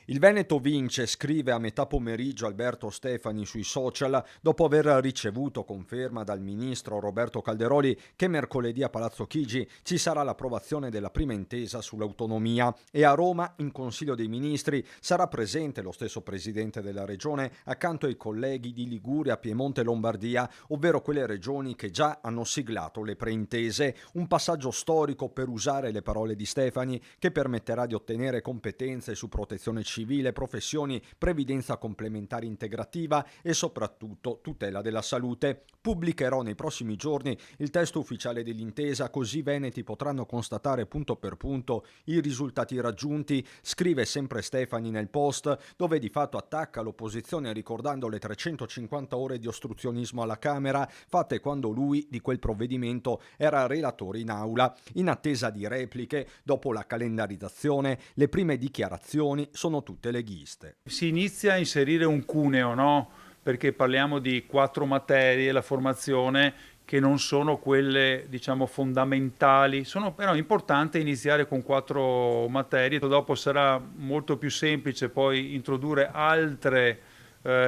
Il Veneto vince, scrive a metà pomeriggio Alberto Stefani sui social, dopo aver ricevuto conferma dal ministro Roberto Calderoli che mercoledì a Palazzo Chigi ci sarà l'approvazione della prima intesa sull'autonomia e a Roma, in Consiglio dei Ministri, sarà presente lo stesso presidente della regione accanto ai colleghi di Liguria, Piemonte e Lombardia, ovvero quelle regioni che già hanno siglato le preintese, un passaggio storico per usare le parole di Stefani che permetterà di ottenere competenze su protezione civile, professioni, previdenza complementare integrativa e soprattutto tutela della salute. Pubblicherò nei prossimi giorni il testo ufficiale dell'intesa, così i veneti potranno constatare punto per punto i risultati raggiunti, scrive sempre Stefani nel post, dove di fatto attacca l'opposizione ricordando le 350 ore di ostruzionismo alla Camera fatte quando lui di quel provvedimento era relatore in aula. In attesa di repliche, dopo la calendarizzazione, le prime dichiarazioni sono tutte leghiste. Si inizia a inserire un cuneo, no? Perché parliamo di 4 materie, la formazione, che non sono quelle, diciamo, fondamentali. Sono però importante iniziare con 4 materie, dopo sarà molto più semplice poi introdurre altre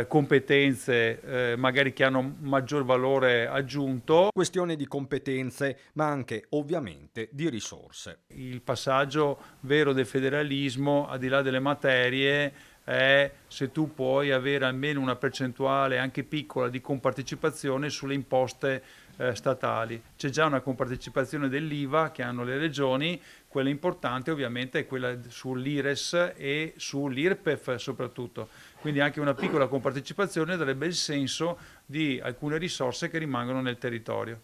competenze magari che hanno maggior valore aggiunto. Questione di competenze, ma anche ovviamente di risorse. Il passaggio vero del federalismo, al di là delle materie, è se tu puoi avere almeno una percentuale anche piccola di compartecipazione sulle imposte statali. C'è già una compartecipazione dell'IVA che hanno le regioni, quella importante ovviamente è quella sull'IRES e sull'IRPEF soprattutto, quindi anche una piccola compartecipazione darebbe il senso di alcune risorse che rimangono nel territorio.